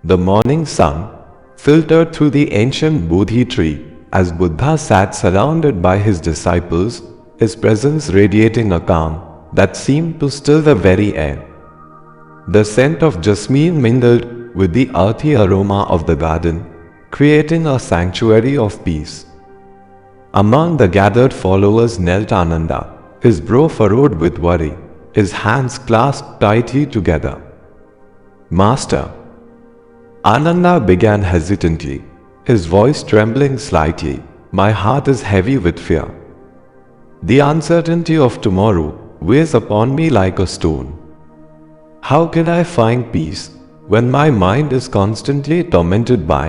The morning sun filtered through the ancient Bodhi tree as Buddha sat surrounded by his disciples, his presence radiating a calm that seemed to still the very air. The scent of jasmine mingled with the earthy aroma of the garden, creating a sanctuary of peace. Among the gathered followers knelt Ananda, his brow furrowed with worry, his hands clasped tightly together. "Master," Ananda began hesitantly, his voice trembling slightly, "my heart is heavy with fear. The uncertainty of tomorrow weighs upon me like a stone. How can I find peace when my mind is constantly tormented by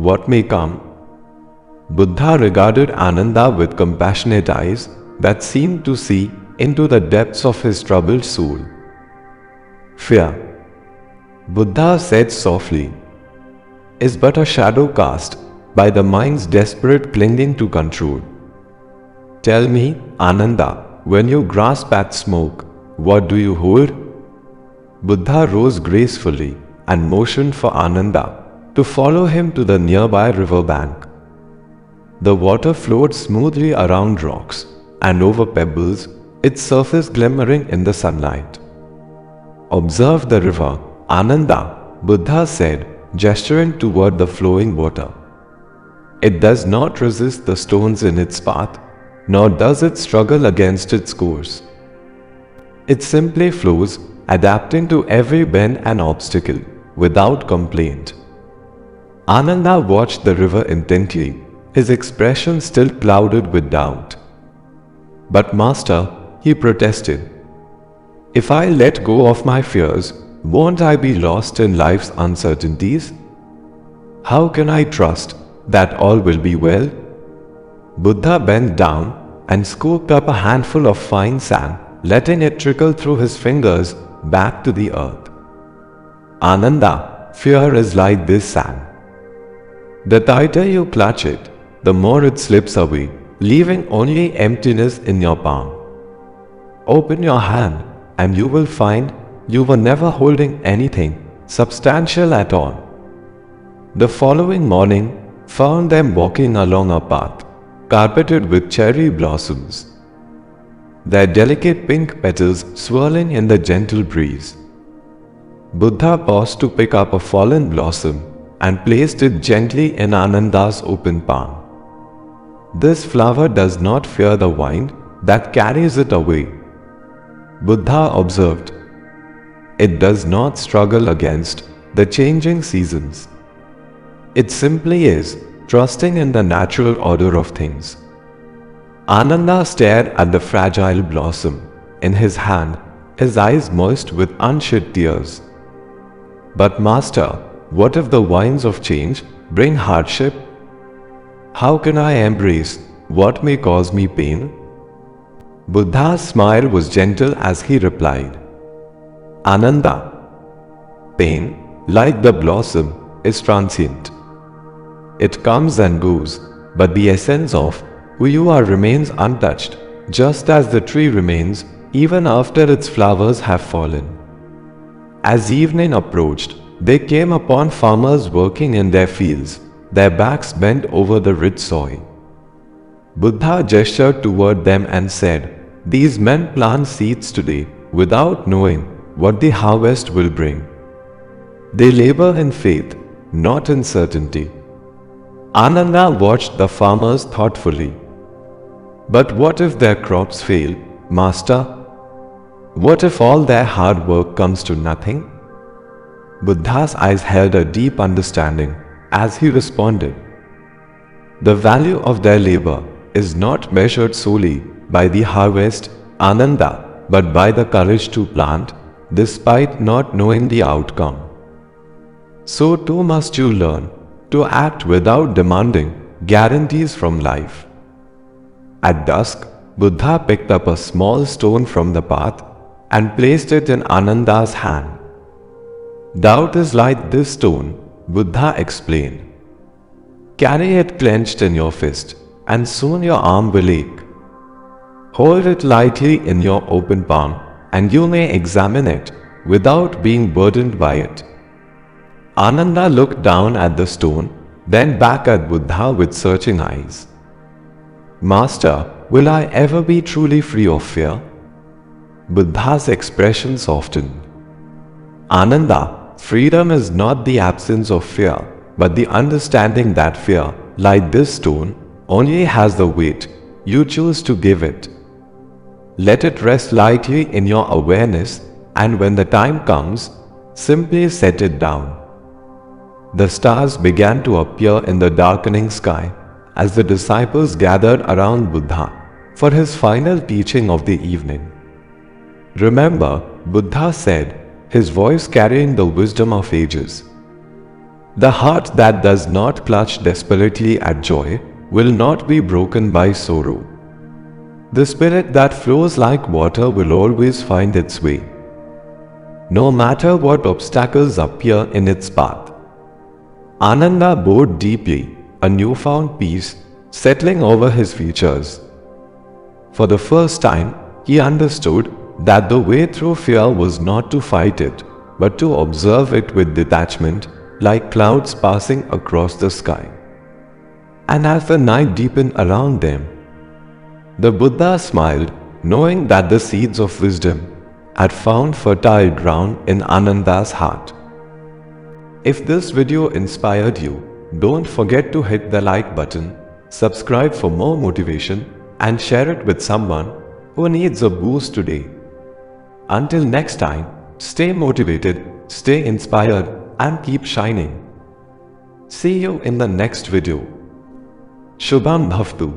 what may come?" Buddha regarded Ananda with compassionate eyes that seemed to see into the depths of his troubled soul. "Fear," Buddha said softly, "is but a shadow cast by the mind's desperate clinging to control. Tell me, Ananda, when you grasp at smoke, what do you hold?" Buddha rose gracefully and motioned for Ananda to follow him to the nearby river bank. The water flowed smoothly around rocks and over pebbles, its surface glimmering in the sunlight. "Observe the river, Ananda," Buddha said, gesturing toward the flowing water. "It does not resist the stones in its path, nor does it struggle against its course. It simply flows, adapting to every bend and obstacle, without complaint." Ananda watched the river intently, his expression still clouded with doubt. "But Master," he protested, "if I let go of my fears, won't I be lost in life's uncertainties? How can I trust that all will be well?" Buddha bent down and scooped up a handful of fine sand, letting it trickle through his fingers back to the earth. "Ananda, fear is like this sand. The tighter you clutch it, the more it slips away, leaving only emptiness in your palm. Open your hand and you will find you were never holding anything substantial at all." The following morning found them walking along a path carpeted with cherry blossoms, their delicate pink petals swirling in the gentle breeze. Buddha paused to pick up a fallen blossom and placed it gently in Ananda's open palm. "This flower does not fear the wind that carries it away," Buddha observed. "It does not struggle against the changing seasons. It simply is, trusting in the natural order of things." Ananda stared at the fragile blossom in his hand, his eyes moist with unshed tears. "But Master, what if the winds of change bring hardship? How can I embrace what may cause me pain?" Buddha's smile was gentle as he replied, "Ananda, pain, like the blossom, is transient. It comes and goes, but the essence of who you are remains untouched, just as the tree remains even after its flowers have fallen." As evening approached, they came upon farmers working in their fields, their backs bent over the rich soil. Buddha gestured toward them and said, "These men plant seeds today without knowing what the harvest will bring. They labor in faith, not in certainty." Ananda watched the farmers thoughtfully. "But what if their crops fail, Master? What if all their hard work comes to nothing?" Buddha's eyes held a deep understanding as he responded, "The value of their labor is not measured solely by the harvest, Ananda, but by the courage to plant, despite not knowing the outcome. So too must you learn to act without demanding guarantees from life." At dusk, Buddha picked up a small stone from the path and placed it in Ananda's hand. "Doubt is like this stone," Buddha explained. "Carry it clenched in your fist, and soon your arm will ache. Hold it lightly in your open palm, and you may examine it without being burdened by it." Ananda looked down at the stone, then back at Buddha with searching eyes. Master, will I ever be truly free of fear? Buddha's expression softened. Ananda, freedom is not the absence of fear, but the understanding that fear, like this stone, only has the weight you choose to give it. Let it rest lightly in your awareness, and when the time comes, simply set it down. The stars began to appear in the darkening sky as the disciples gathered around Buddha for his final teaching of the evening. Remember, Buddha said, his voice carrying the wisdom of ages, "The heart that does not clutch desperately at joy will not be broken by sorrow. The spirit that flows like water will always find its way, no matter what obstacles appear in its path." Ananda bowed deeply, a newfound peace settling over his features. For the first time, he understood that the way through fear was not to fight it, but to observe it with detachment, like clouds passing across the sky. And as the night deepened around them, the Buddha smiled, knowing that the seeds of wisdom had found fertile ground in Ananda's heart. If this video inspired you, don't forget to hit the like button, subscribe for more motivation, and share it with someone who needs a boost today. Until next time, stay motivated, stay inspired, and keep shining. See you in the next video. Shubham Bhavtu.